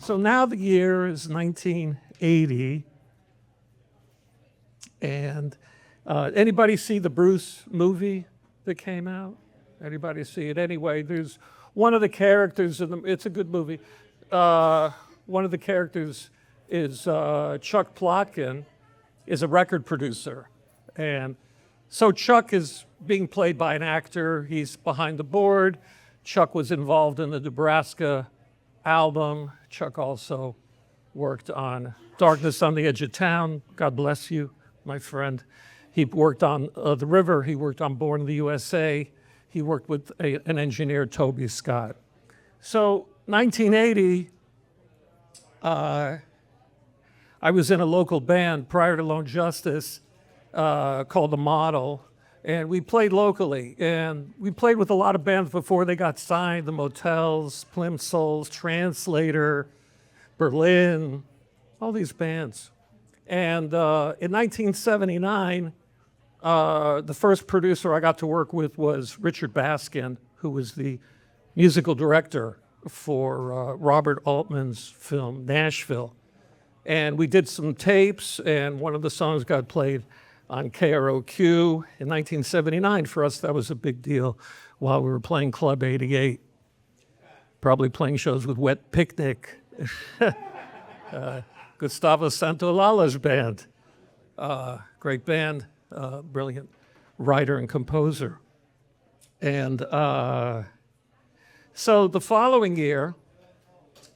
So now the year is 1980, and anybody see the Bruce movie that came out? Anybody see it? Anyway, there's one of the characters it's a good movie. One of the characters is Chuck Plotkin, is a record producer. And so Chuck is being played by an actor. He's behind the board. Chuck was involved in the Nebraska album. Chuck also worked on Darkness on the Edge of Town. God bless you, my friend. He worked on The River. He worked on Born in the USA. He worked with an engineer, Toby Scott. So 1980, I was in a local band prior to Lone Justice called The Model, and we played locally. And we played with a lot of bands before they got signed, The Motels, Plimsolls, Translator, Berlin, all these bands. And in 1979, the first producer I got to work with was Richard Baskin, who was the musical director for Robert Altman's film, Nashville. And we did some tapes, and one of the songs got played on KROQ in 1979. For us, that was a big deal while we were playing Club 88, probably playing shows with Wet Picnic, Gustavo Santaolall's band, great band, brilliant writer and composer. And so the following year,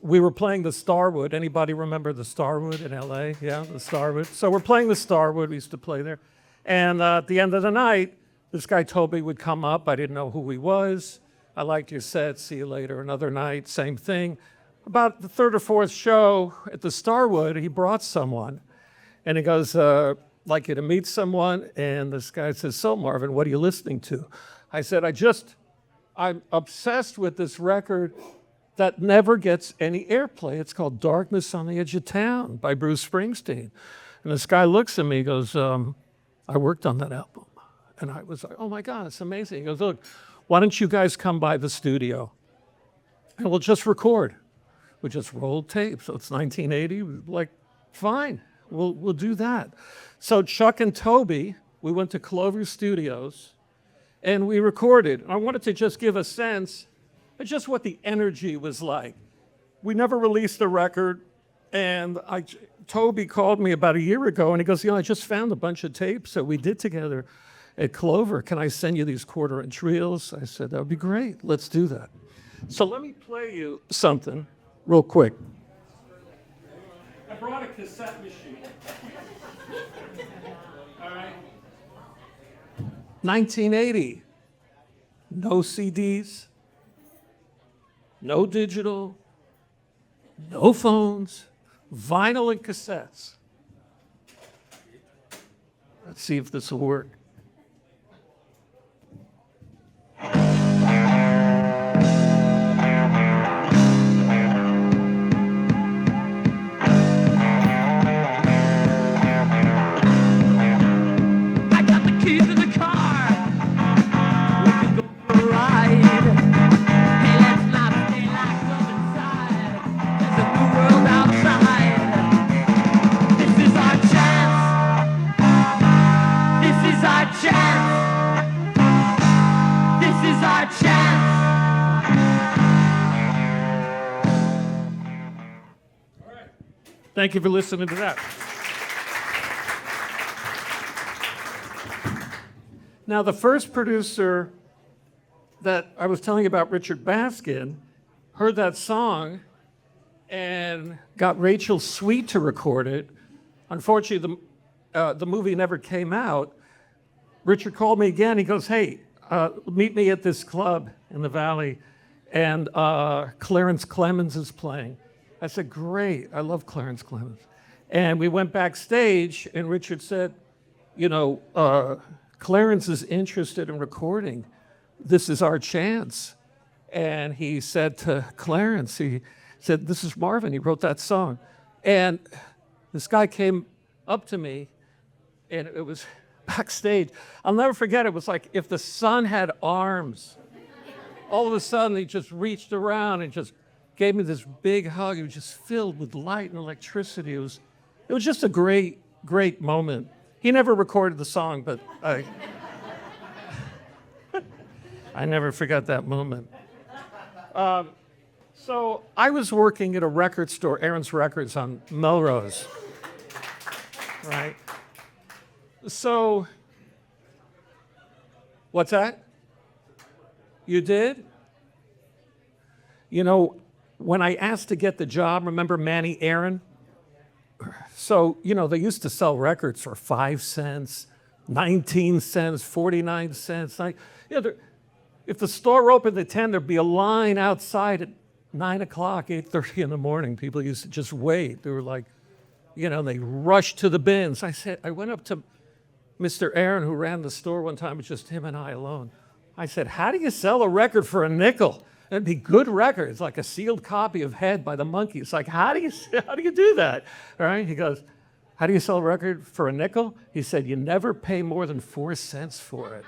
we were playing the Starwood. Anybody remember the Starwood in LA? Yeah, the Starwood. So we're playing the Starwood. We used to play there. And at the end of the night, this guy Toby would come up. I didn't know who he was. I liked your set. See you later. Another night, same thing. About the third or fourth show at the Starwood, he brought someone. And he goes, like you to meet someone. And this guy says, so Marvin, what are you listening to? I said, I'm obsessed with this record that never gets any airplay. It's called Darkness on the Edge of Town by Bruce Springsteen. And this guy looks at me, he goes, I worked on that album. And I was like, oh my God, it's amazing. He goes, look, why don't you guys come by the studio and we'll just record. We just rolled tape. So it's 1980. We're like, fine, we'll do that. So Chuck and Toby, we went to Clover Studios and we recorded. I wanted to just give a sense of just what the energy was like. We never released the record, and Toby called me about a year ago, and he goes, I just found a bunch of tapes that we did together at Clover. Can I send you these quarter-inch reels? I said, that would be great. Let's do that. So let me play you something real quick. I brought a cassette machine. All right. 1980. No CDs. No digital, no phones, vinyl and cassettes. Let's see if this will work. Thank you for listening to that. Now, the first producer that I was telling you about, Richard Baskin, heard that song and got Rachel Sweet to record it. Unfortunately, the movie never came out. Richard called me again. He goes, hey, meet me at this club in the Valley, and Clarence Clemons is playing. I said, great, I love Clarence Clemons. And we went backstage, and Richard said, Clarence is interested in recording. This is our chance. And he said to Clarence, he said, this is Marvin, he wrote that song. And this guy came up to me, and it was backstage. I'll never forget, it was like if the sun had arms. All of a sudden, he just reached around and just gave me this big hug. It was just filled with light and electricity. It was just a great, great moment. He never recorded the song, but I never forgot that moment. So I was working at a record store, Aaron's Records on Melrose, right? So, what's that? You did? You know, when I asked to get the job, remember Manny Aaron? So, you know, they used to sell records for 5 cents, 19 cents, 49 cents. If the store opened at 10, there'd be a line outside at 9 o'clock, 8:30 in the morning. People used to just wait. They were like, you know, they rushed to the bins. I went up to Mr. Aaron, who ran the store one time. It was just him and I alone. I said, how do you sell a record for a nickel? It'd be good records, like a sealed copy of Head by the Monkees. Like, how do you do that? All right? He goes, how do you sell a record for a nickel? He said, you never pay more than 4 cents for it.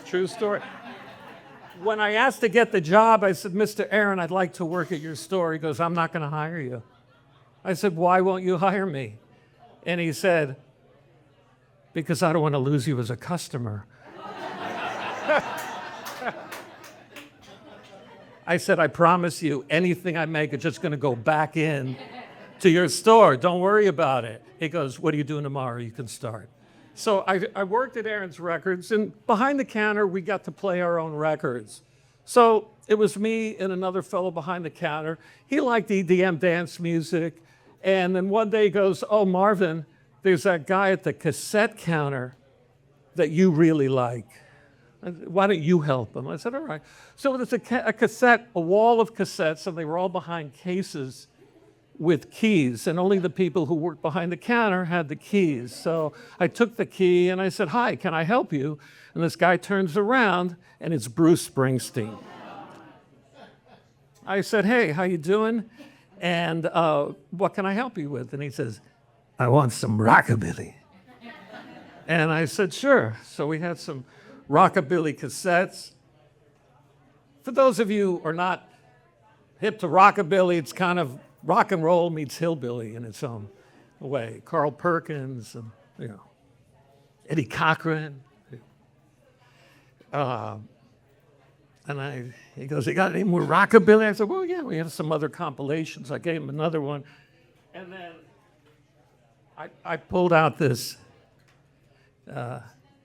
True story. When I asked to get the job, I said, Mr. Aaron, I'd like to work at your store. He goes, I'm not going to hire you. I said, why won't you hire me? And he said, because I don't want to lose you as a customer. I said, I promise you, anything I make is just going to go back in to your store. Don't worry about it. He goes, what are you doing tomorrow? You can start. So I worked at Aaron's Records, and behind the counter, we got to play our own records. So it was me and another fellow behind the counter. He liked EDM dance music. And then one day he goes, oh, Marvin, there's that guy at the cassette counter that you really like. Why don't you help him? I said, all right. So there's a cassette, a wall of cassettes, and they were all behind cases with keys, and only the people who worked behind the counter had the keys. So I took the key and I said, hi, can I help you? And this guy turns around and it's Bruce Springsteen. I said, hey, how you doing? And what can I help you with? And he says, I want some rockabilly. And I said, sure. So we had some rockabilly cassettes. For those of you who are not hip to rockabilly, it's kind of rock and roll meets hillbilly in its own way. Carl Perkins, and, you know, Eddie Cochran. And he goes, you got any more rockabilly? I said, well, yeah, we have some other compilations. I gave him another one. And then I pulled out this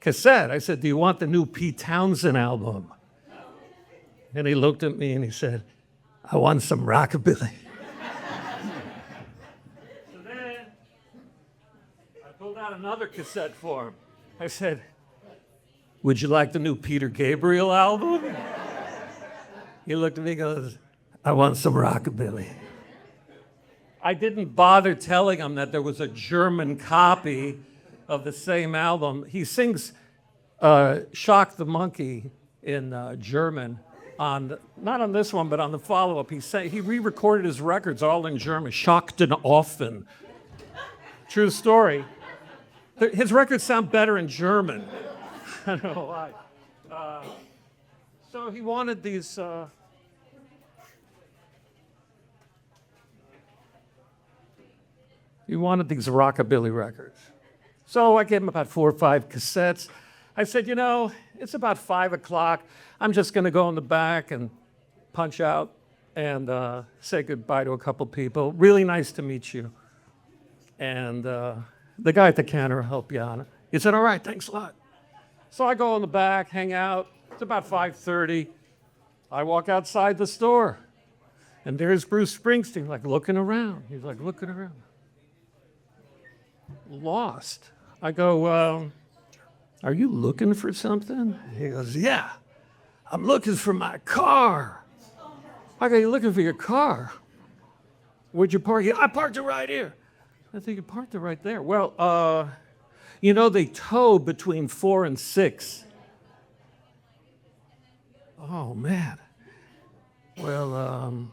cassette. I said, do you want the new Pete Townsend album? And he looked at me and he said, I want some rockabilly. So then I pulled out another cassette for him. I said, would you like the new Peter Gabriel album? He looked at me and goes, I want some rockabilly. I didn't bother telling him that there was a German copy of the same album. He sings Shock the Monkey in German, not on this one, but on the follow-up. He re-recorded his records all in German, Schock den Offen. True story. His records sound better in German. I don't know why. So he wanted these... He wanted these rockabilly records. So I gave him about 4 or 5 cassettes. I said, you know, it's about 5 o'clock. I'm just going to go in the back and punch out and say goodbye to a couple people. Really nice to meet you. And the guy at the counter will help you on it. He said, all right, thanks a lot. So I go in the back, hang out. It's about 5:30. I walk outside the store. And there's Bruce Springsteen, like looking around. He's like looking around. Lost. I go, are you looking for something? He goes, yeah, I'm looking for my car. I go, you looking for your car? Where'd you park it? I parked it right here. I think you parked it right there. Well, you know, they tow between 4 and 6. Oh, man. Well,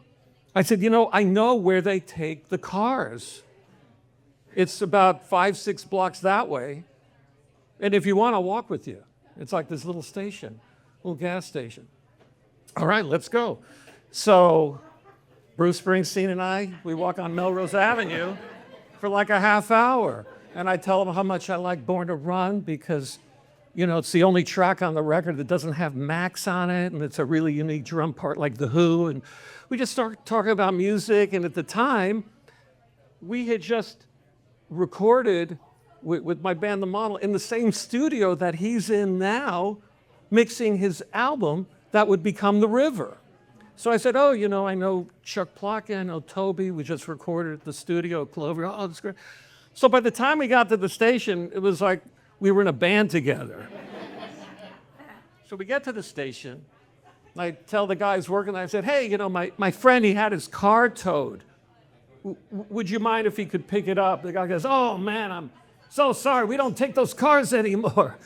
I said, you know, I know where they take the cars. It's about 5, 6 blocks that way. And if you want, I'll walk with you. It's like this little station, little gas station. All right, let's go. So Bruce Springsteen and I, we walk on Melrose Avenue for like a half hour. And I tell him how much I like Born to Run because, it's the only track on the record that doesn't have Max on it, and it's a really unique drum part like The Who. And we just start talking about music, and at the time, we had just recorded with my band, The Model, in the same studio that he's in now, mixing his album that would become The River. So I said, I know Chuck Plotkin, I know Toby, we just recorded at the studio at Clover. Oh, that's great. So by the time we got to the station, it was like we were in a band together. So we get to the station, and I tell the guys working there, I said, hey, my friend, he had his car towed. Would you mind if he could pick it up? The guy goes, oh man, I'm so sorry, we don't take those cars anymore.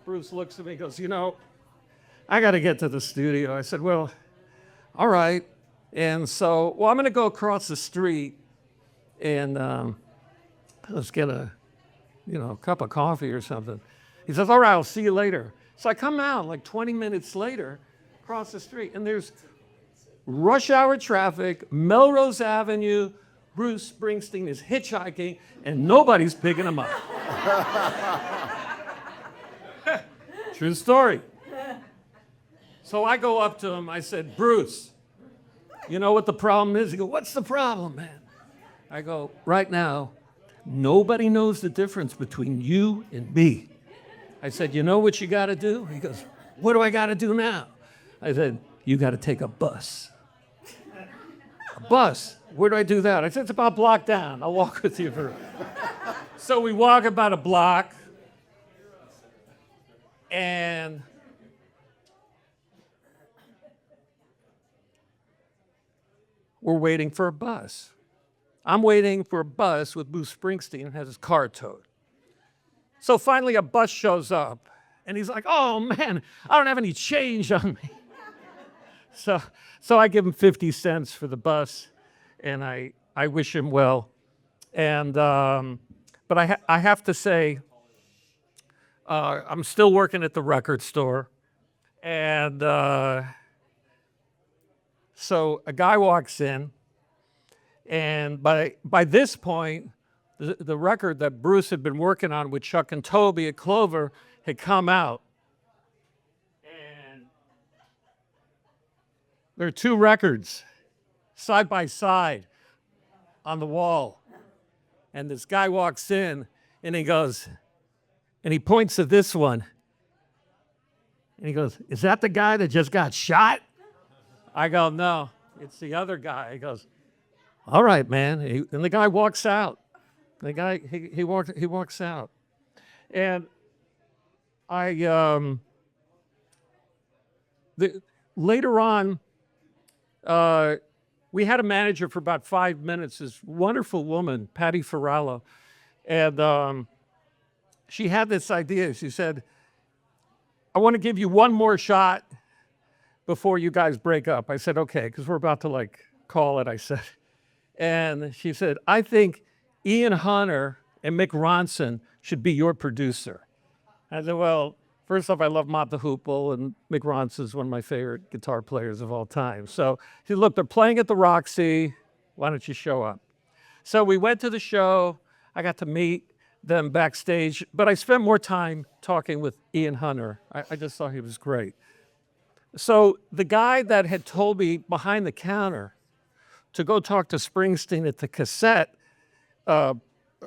Bruce looks at me and goes, I got to get to the studio. I said, well, all right. And so, I'm going to go across the street and let's get a cup of coffee or something. He says, all right, I'll see you later. So I come out like 20 minutes later, across the street, and there's rush hour traffic, Melrose Avenue, Bruce Springsteen is hitchhiking, and nobody's picking him up. True story. So I go up to him, I said, Bruce, you know what the problem is? He goes, what's the problem, man? I go, right now, nobody knows the difference between you and me. I said, you know what you got to do? He goes, what do I got to do now? I said, you got to take a bus. A bus? Where do I do that? I said, it's about a block down. I'll walk with you for. So we walk about a block, and we're waiting for a bus. I'm waiting for a bus with Bruce Springsteen, has his car towed. So finally a bus shows up, and he's like, oh man, I don't have any change on me. So I give him 50 cents for the bus, and I wish him well. And but I have to say, I'm still working at the record store, and so a guy walks in, and by this point, the record that Bruce had been working on with Chuck and Toby at Clover had come out. And there are two records side by side on the wall. And this guy walks in, and he goes, and he points to this one. And he goes, is that the guy that just got shot? I go, no, it's the other guy. He goes, all right, man. And the guy walks out. The guy, he walks out. And later on, we had a manager for about 5 minutes, this wonderful woman, Patty Farrello. And she had this idea. She said, I want to give you one more shot before you guys break up. I said, okay, because we're about to call it, I said. And she said, I think Ian Hunter and Mick Ronson should be your producer. I said, well, first off, I love Mott the Hoople, and Mick Ronson's one of my favorite guitar players of all time. So she said, look, they're playing at the Roxy. Why don't you show up? So we went to the show. I got to meet them backstage, but I spent more time talking with Ian Hunter. I just thought he was great. So the guy that had told me behind the counter to go talk to Springsteen at the cassette,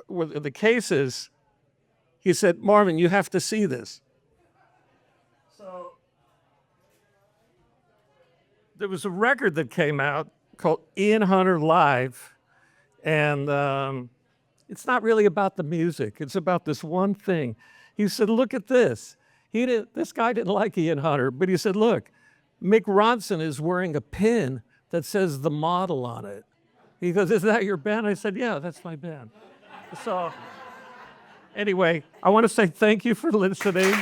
with the cases, he said, Marvin, you have to see this. So there was a record that came out called Ian Hunter Live, and it's not really about the music. It's about this one thing. He said, look at this. This guy didn't like Ian Hunter, but he said, look, Mick Ronson is wearing a pin that says The Model on it. He goes, is that your band? I said, yeah, that's my band. So anyway, I want to say thank you for listening.